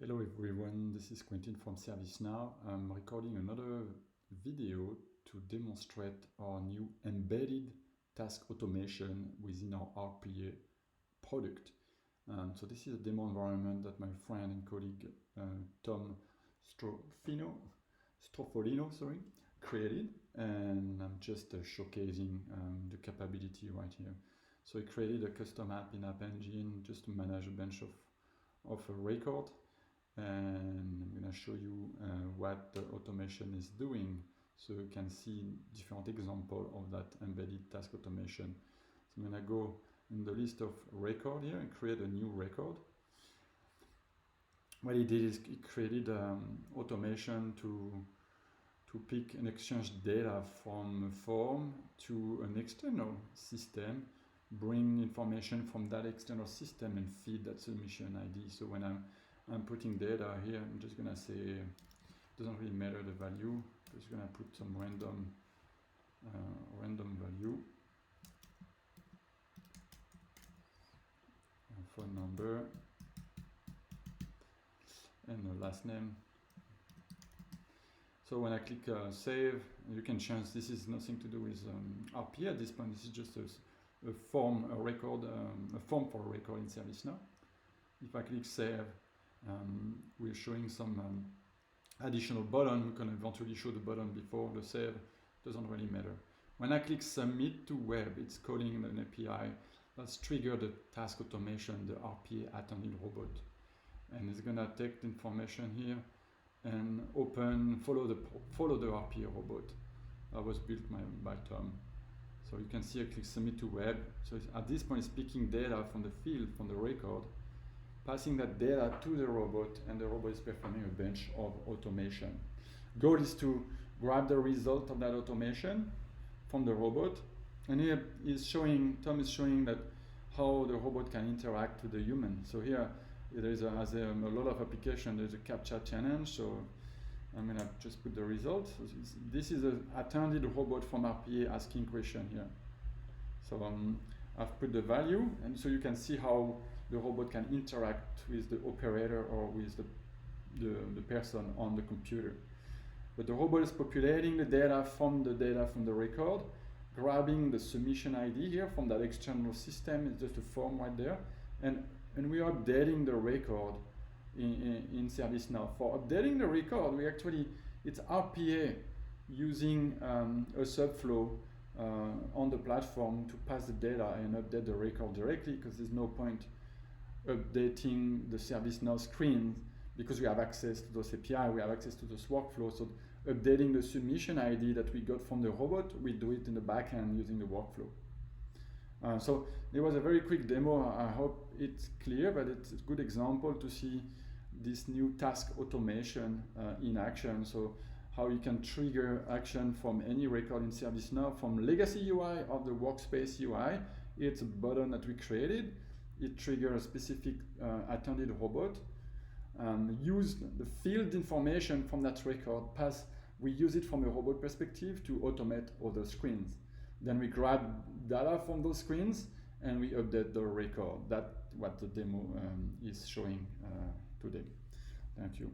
Hello everyone, this is Quentin from ServiceNow. I'm recording another video to demonstrate our new embedded task automation within our RPA product. So this is a demo environment that my friend and colleague Thom Strofolino created, and I'm just showcasing the capability right here. So he created a custom app in App Engine just to manage a bunch of a record. And I'm going to show you what the automation is doing, so you can see different examples of that embedded task automation. So I'm going to go in the list of record here and create a new record. What he did is he created automation to pick and exchange data from a form to an external system, bring information from that external system and feed that submission ID. So when I'm putting data here, I'm just gonna say, it doesn't really matter the value, I'm just gonna put some random value, phone number, and the last name. So when I click save, you can change. This is nothing to do with RPA at this point. This is just a form for a record in ServiceNow. If I click save, we're showing some additional button. We can eventually show the button before the save. Doesn't really matter. When I click submit to web, it's calling an API that's triggered the task automation, the RPA attended robot, and it's gonna take the information here and follow the RPA robot that was built by Thom. So you can see I click submit to web. So at this point, it's picking data from the field, from the record, passing that data to the robot, and the robot is performing a bunch of automation. Goal is to grab the result of that automation from the robot, and here Thom is showing that how the robot can interact with the human. So here there is a lot of application. There's a captcha challenge, so I'm gonna just put the result. So this is an attended robot from RPA asking question here. So I've put the value, and so you can see how the robot can interact with the operator or with the person on the computer. But the robot is populating the data from the record, grabbing the submission ID here from that external system. It's just a form right there, and we are updating the record in ServiceNow. For updating the record, it's RPA using a subflow on the platform to pass the data and update the record directly, because there's no point updating the ServiceNow screen because we have access to those API, we have access to those workflows. So updating the submission ID that we got from the robot, we do it in the backend using the workflow. So there was a very quick demo. I hope it's clear, but it's a good example to see this new task automation in action. So how you can trigger action from any record in ServiceNow, from legacy UI of the workspace UI. It's a button that we created. It triggers a specific attended robot. Use the field information from that record. We use it from a robot perspective to automate other screens. Then we grab data from those screens and we update the record. That's what the demo is showing today. Thank you.